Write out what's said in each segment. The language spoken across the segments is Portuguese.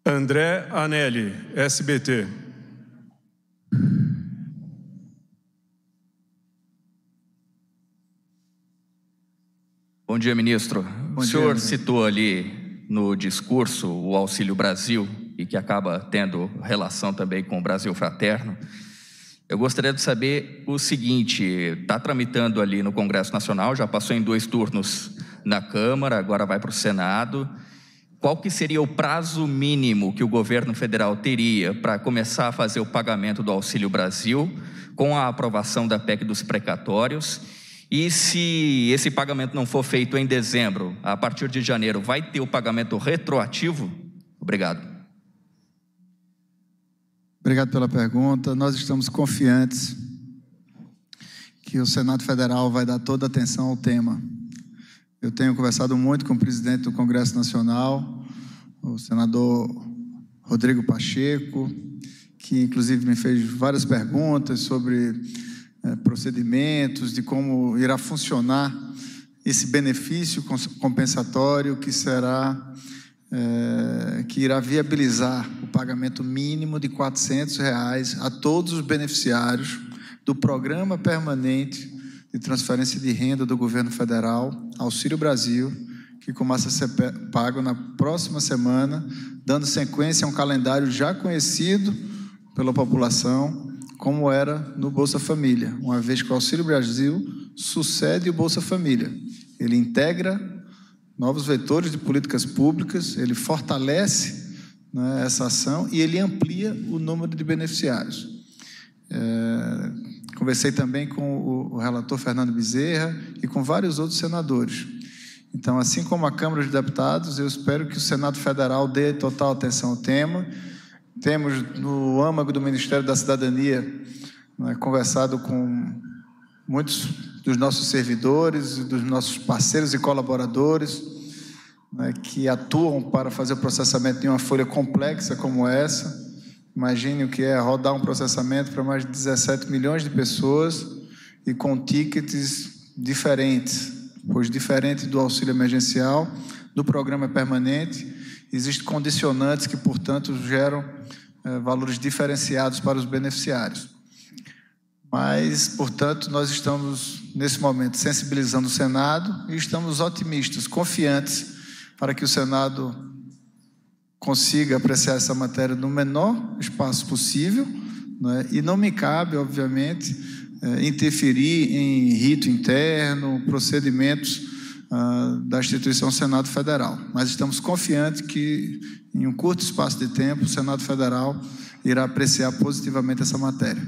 André Anelli, SBT. Bom dia, ministro. O senhor citou ali no discurso o Auxílio Brasil e que acaba tendo relação também com o Brasil Fraterno. Eu gostaria de saber o seguinte: está tramitando ali no Congresso Nacional, já passou em 2 turnos na Câmara, agora vai para o Senado. Qual que seria o prazo mínimo que o governo federal teria para começar a fazer o pagamento do Auxílio Brasil com a aprovação da PEC dos precatórios? E se esse pagamento não for feito em dezembro, a partir de janeiro, vai ter o pagamento retroativo? Obrigado. Obrigado pela pergunta. Nós estamos confiantes que o Senado Federal vai dar toda a atenção ao tema. Eu tenho conversado muito com o presidente do Congresso Nacional, o senador Rodrigo Pacheco, que inclusive me fez várias perguntas sobre procedimentos, de como irá funcionar esse benefício compensatório que irá viabilizar o pagamento mínimo de R$ 400 a todos os beneficiários do Programa Permanente de Transferência de Renda do Governo Federal, Auxílio Brasil, que começa a ser pago na próxima semana, dando sequência a um calendário já conhecido pela população, como era no Bolsa Família, uma vez que o Auxílio Brasil sucede o Bolsa Família. Ele integra novos vetores de políticas públicas, ele fortalece, né, essa ação e ele amplia o número de beneficiários. Conversei também com o relator Fernando Bezerra e com vários outros senadores. Então, assim como a Câmara dos Deputados, eu espero que o Senado Federal dê total atenção ao tema. Temos no âmago do Ministério da Cidadania, né, conversado com muitos dos nossos servidores, dos nossos parceiros e colaboradores, né, que atuam para fazer o processamento de uma folha complexa como essa. Imagine o que é rodar um processamento para mais de 17 milhões de pessoas e com tickets diferentes, pois diferente do auxílio emergencial, do programa permanente, existem condicionantes que, portanto, geram valores diferenciados para os beneficiários. Mas, portanto, nós estamos, nesse momento, sensibilizando o Senado e estamos otimistas, confiantes, para que o Senado consiga apreciar essa matéria no menor espaço possível, né? E não me cabe, obviamente, interferir em rito interno, procedimentos da instituição Senado Federal. Mas estamos confiantes que, em um curto espaço de tempo, o Senado Federal irá apreciar positivamente essa matéria.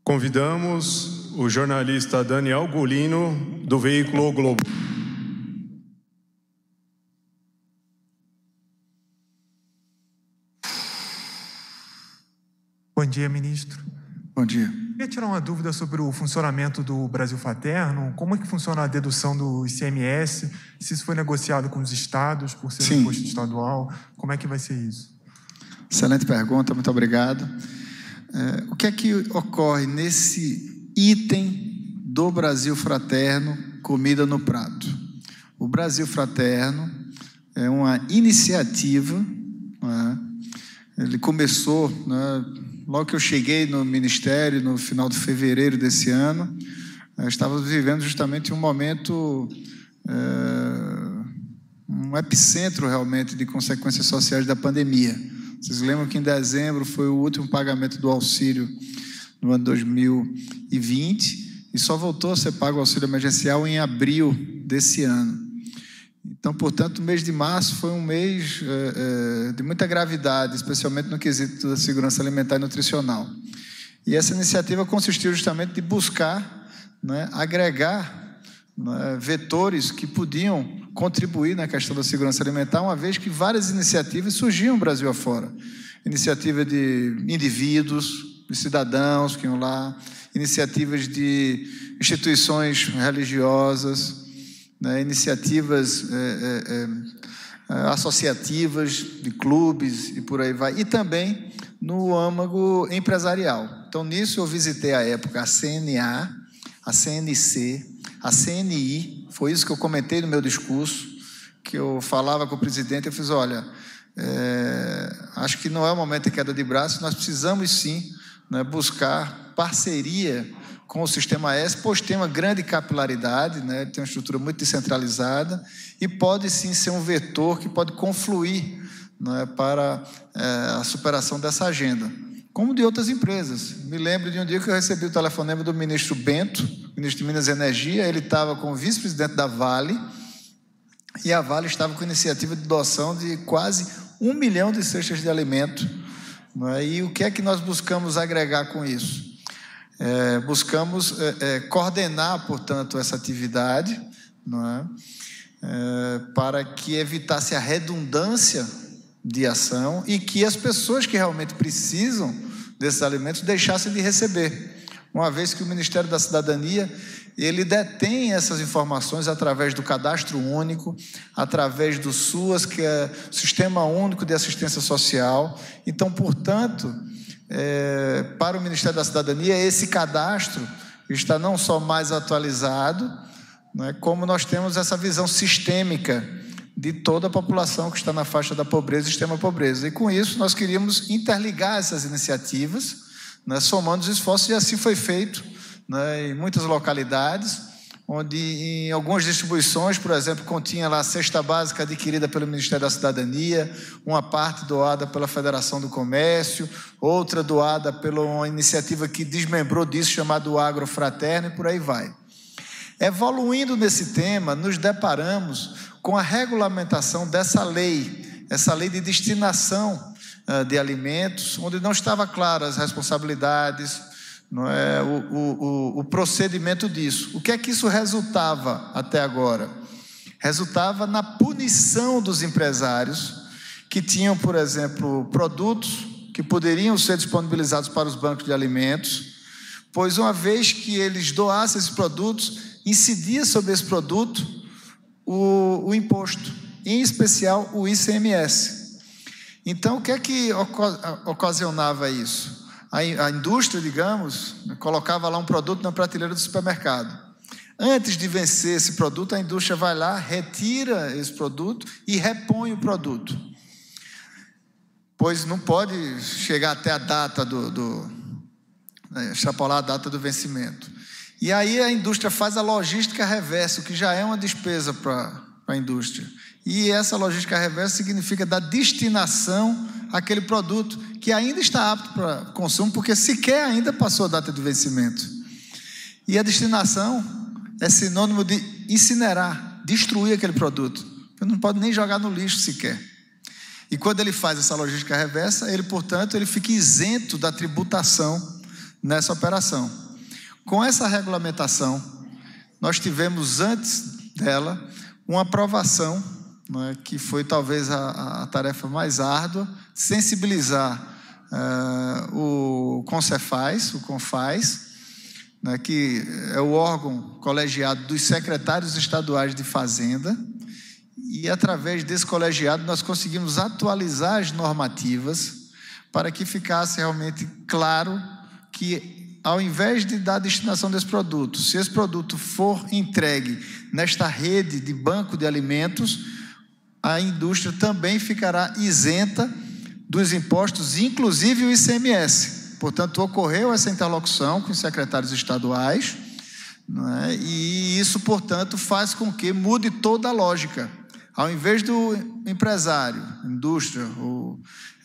Convidamos o jornalista Daniel Golino, do veículo O Globo. Bom dia, ministro. Bom dia. Eu queria tirar uma dúvida sobre o funcionamento do Brasil Fraterno. Como é que funciona a dedução do ICMS? Se isso foi negociado com os estados por ser um imposto estadual? Como é que vai ser isso? Excelente pergunta, muito obrigado. O que é que ocorre nesse item do Brasil Fraterno, comida no prato? O Brasil Fraterno é uma iniciativa, né? Ele começou, né, logo que eu cheguei no Ministério, no final de fevereiro desse ano. Estávamos vivendo justamente um momento, um epicentro realmente de consequências sociais da pandemia. Vocês lembram que em dezembro foi o último pagamento do auxílio no ano 2020 e só voltou a ser pago o auxílio emergencial em abril desse ano. Então, portanto, o mês de março foi um mês de muita gravidade, especialmente no quesito da segurança alimentar e nutricional. E essa iniciativa consistiu justamente de buscar, né, agregar, né, vetores que podiam contribuir na questão da segurança alimentar, uma vez que várias iniciativas surgiam Brasil afora. Iniciativa de indivíduos, de cidadãos que iam lá, iniciativas de instituições religiosas, né, iniciativas associativas, de clubes e por aí vai, e também no âmago empresarial. Então, nisso eu visitei à época a CNA, a CNC, a CNI, foi isso que eu comentei no meu discurso, que eu falava com o presidente, eu fiz, olha, acho que não é o momento de queda de braço, nós precisamos sim, né, buscar parceria com o Sistema S, pois tem uma grande capilaridade, né, tem uma estrutura muito descentralizada e pode sim ser um vetor que pode confluir, né, para a superação dessa agenda, como de outras empresas. Me lembro de um dia que eu recebi o telefonema do ministro Bento, ministro de Minas e Energia. Ele estava com o vice-presidente da Vale, e a Vale estava com iniciativa de doação de quase 1 milhão de cestas de alimento. E o que é que nós buscamos agregar com isso? Buscamos coordenar, portanto, essa atividade, para que evitasse a redundância de ação e que as pessoas que realmente precisam desses alimentos deixassem de receber, uma vez que o Ministério da Cidadania, ele detém essas informações através do Cadastro Único, através do SUAS, que é o Sistema Único de Assistência Social. Então, portanto, para o Ministério da Cidadania, esse cadastro está não só mais atualizado, como nós temos essa visão sistêmica de toda a população que está na faixa da pobreza e extrema pobreza. E com isso nós queríamos interligar essas iniciativas, somando os esforços, e assim foi feito, em muitas localidades, onde em algumas distribuições, por exemplo, continha lá a cesta básica adquirida pelo Ministério da Cidadania, uma parte doada pela Federação do Comércio, outra doada pela uma iniciativa que desmembrou disso, chamada Agrofraterno, e por aí vai. Evoluindo nesse tema, nos deparamos com a regulamentação dessa lei, essa lei de destinação de alimentos, onde não estava claras as responsabilidades, o procedimento disso. O que é que isso resultava até agora? Resultava na punição dos empresários que tinham, por exemplo, produtos que poderiam ser disponibilizados para os bancos de alimentos, pois uma vez que eles doassem esses produtos, incidia sobre esse produto o imposto, em especial o ICMS. Então, o que é que ocasionava isso? A indústria, digamos, colocava lá um produto na prateleira do supermercado. Antes de vencer esse produto, a indústria vai lá, retira esse produto e repõe o produto. Pois não pode chegar até a data extrapolar a data do vencimento. E aí a indústria faz a logística reversa, o que já é uma despesa para a indústria. E essa logística reversa significa dar destinação àquele produto que ainda está apto para consumo, porque sequer ainda passou a data de vencimento. E a destinação é sinônimo de incinerar, destruir aquele produto. Não pode nem jogar no lixo sequer. E quando ele faz essa logística reversa, ele, portanto, ele fica isento da tributação nessa operação. Com essa regulamentação, nós tivemos antes dela uma aprovação, que foi talvez a tarefa mais árdua, sensibilizar o CONCEFAZ, o CONFAZ, que é o órgão colegiado dos secretários estaduais de Fazenda, e através desse colegiado nós conseguimos atualizar as normativas para que ficasse realmente claro que, ao invés de dar a destinação desse produto, se esse produto for entregue nesta rede de banco de alimentos, a indústria também ficará isenta dos impostos, inclusive o ICMS. Portanto, ocorreu essa interlocução com os secretários estaduais, e isso, portanto, faz com que mude toda a lógica. Ao invés do empresário, indústria,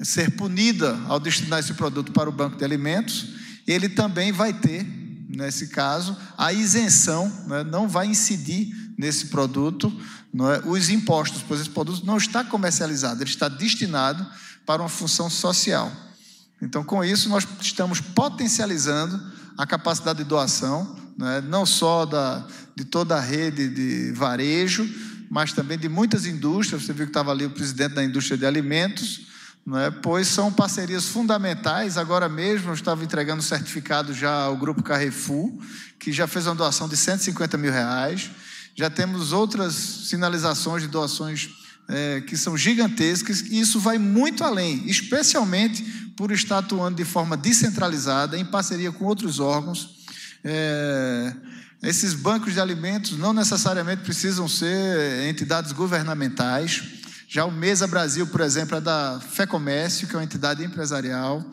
ser punida ao destinar esse produto para o banco de alimentos, ele também vai ter, nesse caso, a isenção, não vai incidir nesse produto os impostos, pois esse produto não está comercializado, ele está destinado para uma função social. Então, com isso, nós estamos potencializando a capacidade de doação, não só de toda a rede de varejo, mas também de muitas indústrias. Você viu que estava ali o presidente da indústria de alimentos, pois são parcerias fundamentais. Agora mesmo eu estava entregando certificado já ao Grupo Carrefour, que já fez uma doação de R$150 mil. Já temos outras sinalizações de doações que são gigantescas, e isso vai muito além, especialmente por estar atuando de forma descentralizada, em parceria com outros órgãos, Esses bancos de alimentos não necessariamente precisam ser entidades governamentais. Já o Mesa Brasil, por exemplo, é da FEComércio, que é uma entidade empresarial,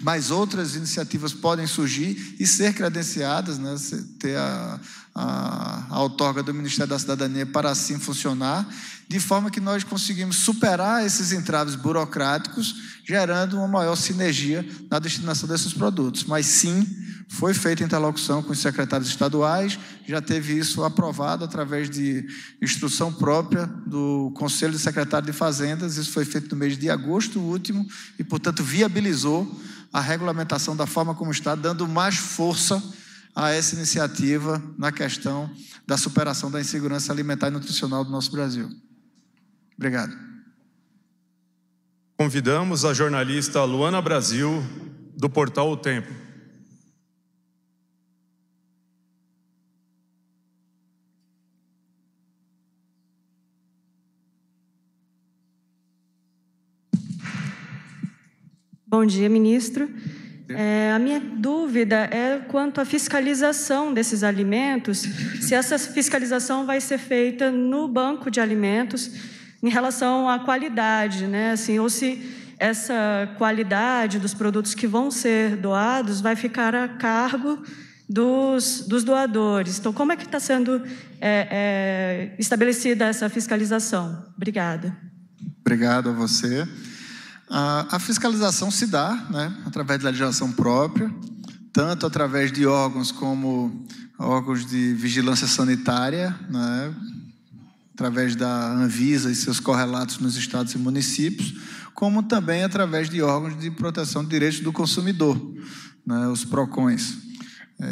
mas outras iniciativas podem surgir e ser credenciadas, né, ter a outorga do Ministério da Cidadania para assim funcionar, de forma que nós conseguimos superar esses entraves burocráticos, gerando uma maior sinergia na destinação desses produtos. Mas sim, foi feita interlocução com os secretários estaduais, já teve isso aprovado através de instrução própria do Conselho de Secretários de Fazendas. Isso foi feito no mês de agosto último e, portanto, viabilizou a regulamentação da forma como está, dando mais força a essa iniciativa na questão da superação da insegurança alimentar e nutricional do nosso Brasil. Obrigado. Convidamos a jornalista Luana Brasil, do portal O Tempo. Bom dia, ministro. A minha dúvida é quanto à fiscalização desses alimentos, se essa fiscalização vai ser feita no banco de alimentos em relação à qualidade, né? Assim, ou se essa qualidade dos produtos que vão ser doados vai ficar a cargo dos doadores. Então, como é que está sendo estabelecida essa fiscalização? Obrigada. Obrigado a você. A fiscalização se dá, né, através da legislação própria, tanto através de órgãos como órgãos de vigilância sanitária, né, através da Anvisa e seus correlatos nos estados e municípios, como também através de órgãos de proteção de direitos do consumidor, né, os PROCONs.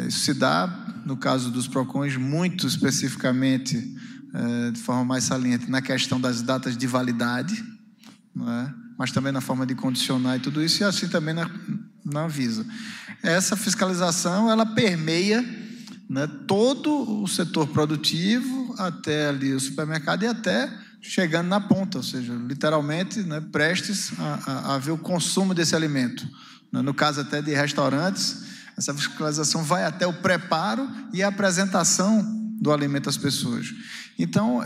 Isso se dá, no caso dos PROCONs, muito especificamente, de forma mais saliente, na questão das datas de validade, né, mas também na forma de condicionar e tudo isso, e assim também na Anvisa. Essa fiscalização, ela permeia, né, todo o setor produtivo, até ali o supermercado e até chegando na ponta, ou seja, literalmente, né, prestes a ver o consumo desse alimento. No caso até de restaurantes, essa fiscalização vai até o preparo e a apresentação do alimento às pessoas. Então,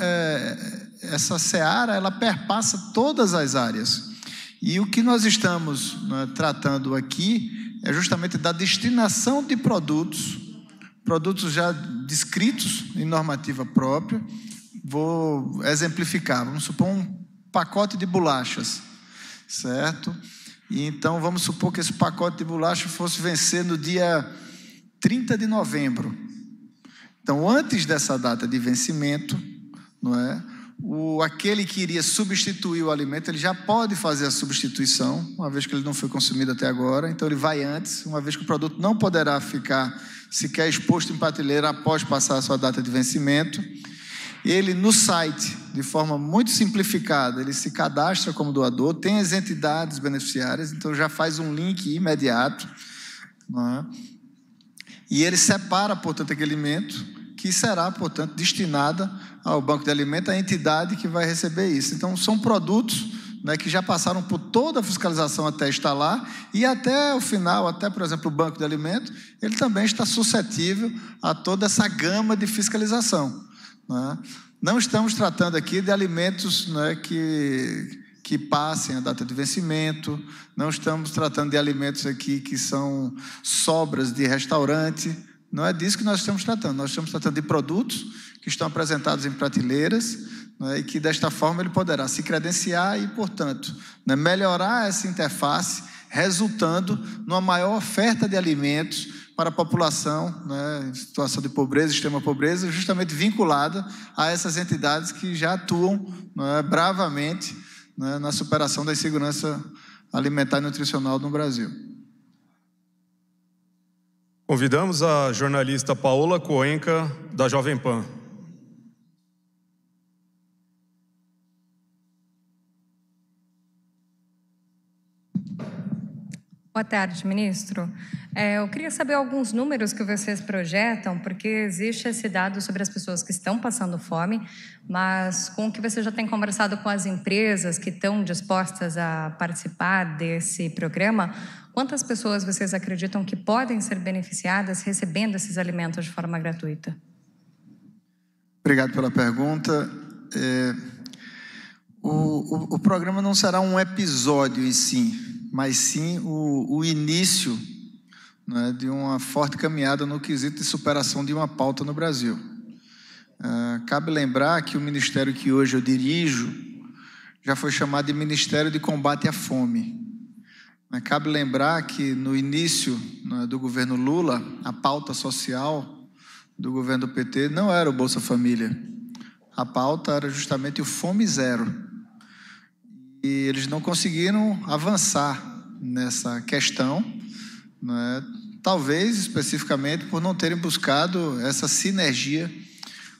essa seara, ela perpassa todas as áreas. E o que nós estamos, né, tratando aqui é justamente da destinação de produtos já descritos em normativa própria. Vou exemplificar. Vamos supor um pacote de bolachas, certo? E então vamos supor que esse pacote de bolacha fosse vencer no dia 30 de novembro. Então, antes dessa data de vencimento, não é? Aquele que iria substituir o alimento, ele já pode fazer a substituição, uma vez que ele não foi consumido até agora. Então, ele vai antes, uma vez que o produto não poderá ficar sequer exposto em prateleira após passar a sua data de vencimento. Ele, no site, de forma muito simplificada, ele se cadastra como doador, tem as entidades beneficiárias, então já faz um link imediato, não é? E ele separa, portanto, aquele alimento, que será, portanto, destinada ao banco de alimentos, a entidade que vai receber isso. Então, são produtos, né, que já passaram por toda a fiscalização até estar lá, e até o final, até, por exemplo, o banco de alimentos, ele também está suscetível a toda essa gama de fiscalização, né? Não estamos tratando aqui de alimentos, né, que passem a data de vencimento, não estamos tratando de alimentos aqui que são sobras de restaurante. Não é disso que nós estamos tratando. Nós estamos tratando de produtos que estão apresentados em prateleiras, né, e que, desta forma, ele poderá se credenciar e, portanto, né, melhorar essa interface, resultando numa maior oferta de alimentos para a população, né, em situação de pobreza, extrema pobreza, justamente vinculada a essas entidades que já atuam, né, bravamente, né, na superação da insegurança alimentar e nutricional no Brasil. Convidamos a jornalista Paola Cuenca, da Jovem Pan. Boa tarde, ministro. Eu queria saber alguns números que vocês projetam, porque existe esse dado sobre as pessoas que estão passando fome, mas com o que você já tem conversado com as empresas que estão dispostas a participar desse programa, quantas pessoas vocês acreditam que podem ser beneficiadas recebendo esses alimentos de forma gratuita? Obrigado pela pergunta. O programa não será um episódio em si, mas sim o início, né, de uma forte caminhada no quesito de superação de uma pauta no Brasil. Cabe lembrar que o ministério que hoje eu dirijo já foi chamado de Ministério de Combate à Fome. Cabe lembrar que no início, né, do governo Lula, a pauta social do governo do PT não era o Bolsa Família. A pauta era justamente o Fome Zero. E eles não conseguiram avançar nessa questão, né, talvez especificamente por não terem buscado essa sinergia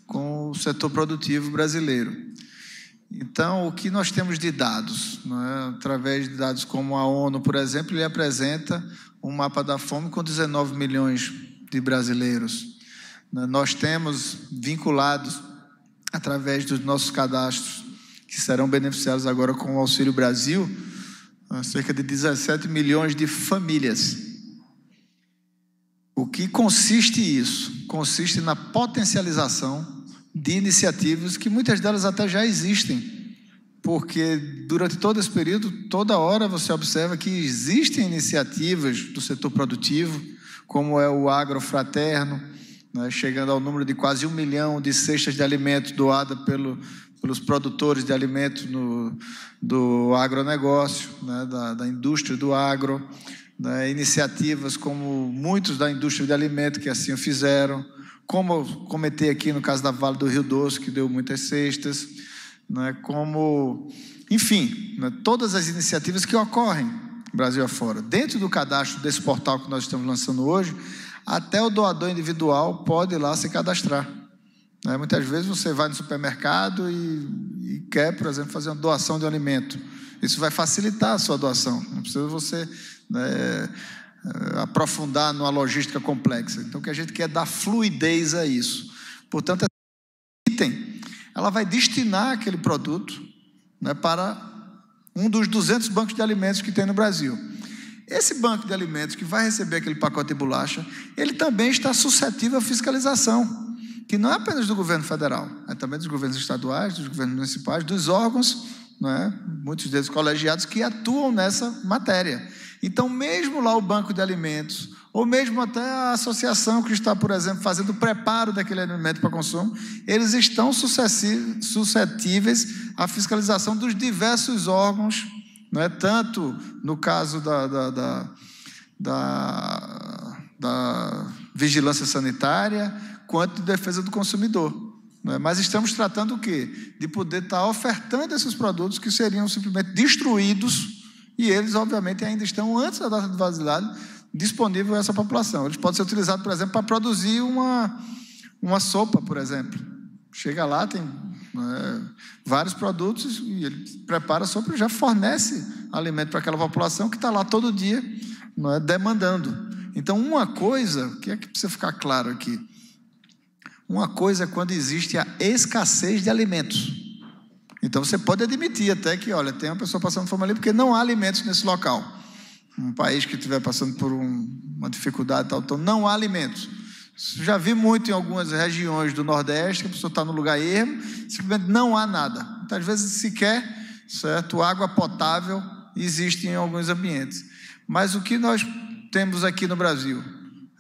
com o setor produtivo brasileiro. Então, o que nós temos de dados, né, através de dados como a ONU, por exemplo, ele apresenta um mapa da fome com 19 milhões de brasileiros. Nós temos vinculados, através dos nossos cadastros, que serão beneficiados agora com o Auxílio Brasil, cerca de 17 milhões de famílias. O que consiste isso? Consiste na potencialização de iniciativas que muitas delas até já existem, porque durante todo esse período, toda hora você observa que existem iniciativas do setor produtivo, como é o Agrofraterno, né, chegando ao número de quase 1 milhão de cestas de alimentos doadas pelos produtores de alimentos do agronegócio, né, da indústria do agro, né, iniciativas como muitos da indústria de alimentos que assim o fizeram, como eu comentei aqui no caso da Vale do Rio Doce, que deu muitas cestas, né, enfim, né, todas as iniciativas que ocorrem Brasil afora. Dentro do cadastro desse portal que nós estamos lançando hoje, até o doador individual pode ir lá se cadastrar. Né, muitas vezes você vai no supermercado e quer, por exemplo, fazer uma doação de um alimento. Isso vai facilitar a sua doação. Não precisa você, né, aprofundar numa logística complexa. Então, o que a gente quer é dar fluidez a isso. Portanto, esse item, ela vai destinar aquele produto, né, para um dos 200 bancos de alimentos que tem no Brasil. Esse banco de alimentos que vai receber aquele pacote de bolacha, ele também está suscetível à fiscalização, que não é apenas do governo federal, é também dos governos estaduais, dos governos municipais, dos órgãos, né, muitos deles colegiados, que atuam nessa matéria. Então, mesmo lá o banco de alimentos, ou mesmo até a associação que está, por exemplo, fazendo o preparo daquele alimento para consumo, eles estão suscetíveis à fiscalização dos diversos órgãos, né, tanto no caso da vigilância sanitária, quanto de defesa do consumidor. Né? Mas estamos tratando o quê? De poder estar ofertando esses produtos que seriam simplesmente destruídos, e eles, obviamente, ainda estão, antes da data de validade, disponível a essa população. Eles podem ser utilizados, por exemplo, para produzir uma sopa, por exemplo. Chega lá, tem, né, vários produtos, e ele prepara a sopa e já fornece alimento para aquela população que está lá todo dia, né, demandando. Então, uma coisa, o que é que precisa ficar claro aqui? Uma coisa é quando existe a escassez de alimentos. Então, você pode admitir até que, olha, tem uma pessoa passando fome ali porque não há alimentos nesse local. Um país que estiver passando por uma dificuldade tal, então não há alimentos. Já vi muito em algumas regiões do Nordeste, que a pessoa está no lugar ermo, simplesmente não há nada. Muitas vezes sequer, certo, água potável existe em alguns ambientes. Mas o que nós temos aqui no Brasil?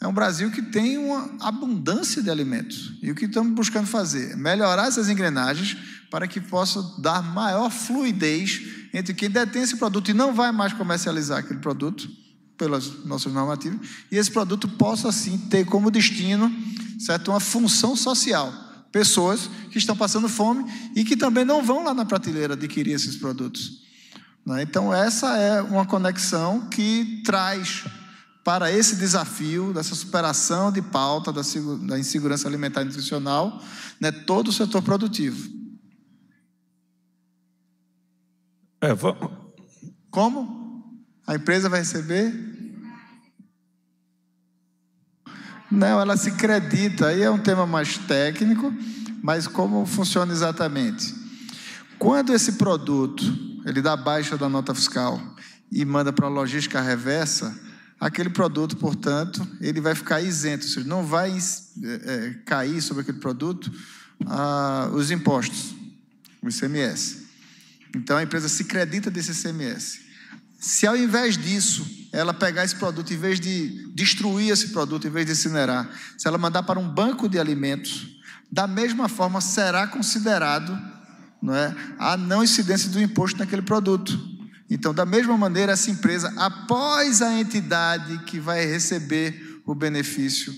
É um Brasil que tem uma abundância de alimentos. E o que estamos buscando fazer? Melhorar essas engrenagens para que possa dar maior fluidez entre quem detém esse produto e não vai mais comercializar aquele produto, pelas nossas normativas, e esse produto possa, assim, ter como destino, certo, uma função social. Pessoas que estão passando fome e que também não vão lá na prateleira adquirir esses produtos. Então, essa é uma conexão que traz para esse desafio, dessa superação de pauta da insegurança alimentar e nutricional, né, todo o setor produtivo. Como? A empresa vai receber? Não, ela se credita. Aí é um tema mais técnico, mas como funciona exatamente? Quando esse produto, ele dá baixa da nota fiscal, e manda para a logística reversa, aquele produto, portanto, ele vai ficar isento, ou seja, não vai cair sobre aquele produto os impostos, o ICMS. Então, a empresa se credita desse ICMS. Se, ao invés disso, ela pegar esse produto, em vez de destruir esse produto, em vez de incinerar, se ela mandar para um banco de alimentos, da mesma forma será considerado, não é, a não incidência do imposto naquele produto. Então, da mesma maneira, essa empresa, após a entidade que vai receber o benefício,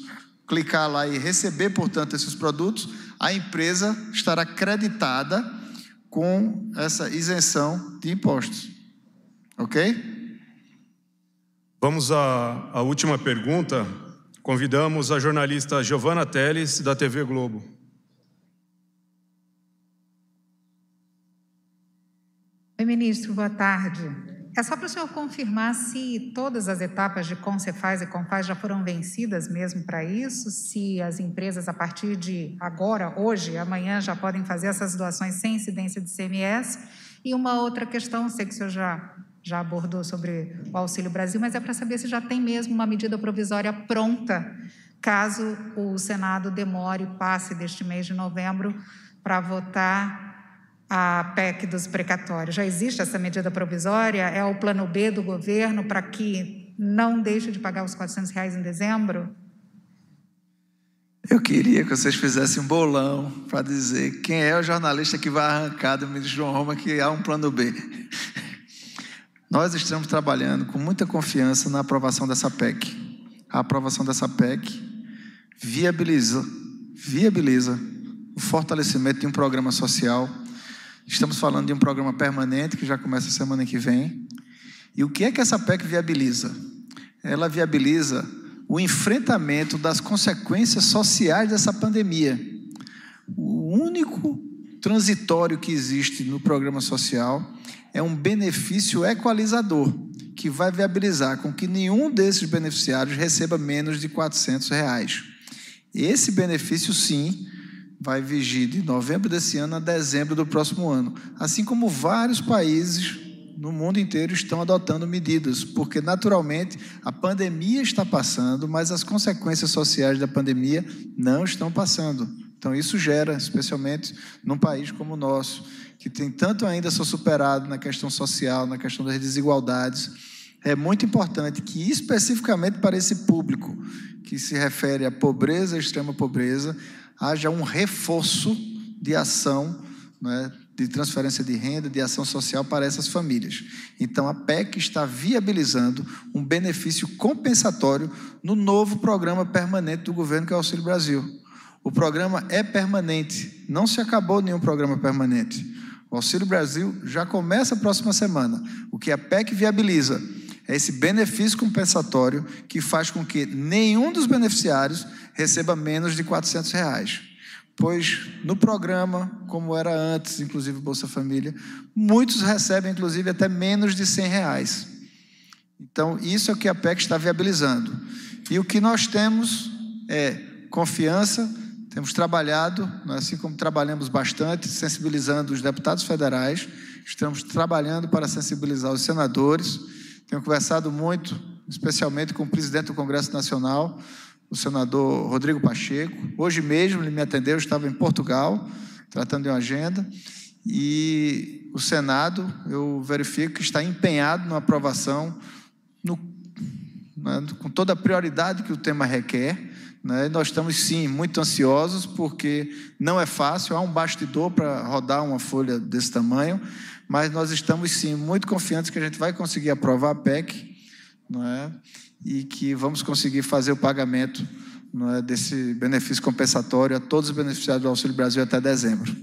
clicar lá e receber, portanto, esses produtos, a empresa estará creditada com essa isenção de impostos. Ok? Vamos à última pergunta. Convidamos a jornalista Giovana Teles, da TV Globo. Oi, ministro, boa tarde. É só para o senhor confirmar se todas as etapas de Concefaz e Confaz já foram vencidas mesmo para isso, se as empresas, a partir de agora, hoje, amanhã, já podem fazer essas doações sem incidência de ICMS. E uma outra questão, sei que o senhor já abordou sobre o Auxílio Brasil, mas é para saber se já tem mesmo uma medida provisória pronta, caso o Senado demore, passe deste mês de novembro, para votar a PEC dos precatórios. Já existe essa medida provisória? É o plano B do governo para que não deixe de pagar os R$400 em dezembro? Eu queria que vocês fizessem um bolão para dizer quem é o jornalista que vai arrancar do ministro João Roma que há um plano B. Nós estamos trabalhando com muita confiança na aprovação dessa PEC. A aprovação dessa PEC viabiliza o fortalecimento de um programa social. Estamos falando de um programa permanente que já começa semana que vem. E o que é que essa PEC viabiliza? Ela viabiliza o enfrentamento das consequências sociais dessa pandemia. O único transitório que existe no programa social é um benefício equalizador, que vai viabilizar com que nenhum desses beneficiários receba menos de R$400. Esse benefício, sim, vai vigir de novembro desse ano a dezembro do próximo ano. Assim como vários países no mundo inteiro estão adotando medidas, porque, naturalmente, a pandemia está passando, mas as consequências sociais da pandemia não estão passando. Então, isso gera, especialmente num país como o nosso, que tem tanto ainda a ser superado na questão social, na questão das desigualdades. É muito importante que, especificamente para esse público que se refere à pobreza, à extrema pobreza, haja um reforço de ação, né, de transferência de renda, de ação social para essas famílias. Então, a PEC está viabilizando um benefício compensatório no novo programa permanente do governo, que é o Auxílio Brasil. O programa é permanente, não se acabou nenhum programa permanente. O Auxílio Brasil já começa a próxima semana. O que a PEC viabiliza é esse benefício compensatório que faz com que nenhum dos beneficiários receba menos de R$400. Pois no programa, como era antes, inclusive Bolsa Família, muitos recebem, inclusive, até menos de R$100. Então, isso é o que a PEC está viabilizando. E o que nós temos é confiança, temos trabalhado, assim como trabalhamos bastante, sensibilizando os deputados federais, estamos trabalhando para sensibilizar os senadores. Tenho conversado muito, especialmente com o presidente do Congresso Nacional, o senador Rodrigo Pacheco. Hoje mesmo ele me atendeu, estava em Portugal, tratando de uma agenda, e o Senado, eu verifico que está empenhado na aprovação, com toda a prioridade que o tema requer. Nós estamos, sim, muito ansiosos, porque não é fácil, há um bastidor para rodar uma folha desse tamanho, mas nós estamos, sim, muito confiantes que a gente vai conseguir aprovar a PEC, e que vamos conseguir fazer o pagamento desse benefício compensatório a todos os beneficiários do Auxílio Brasil até dezembro.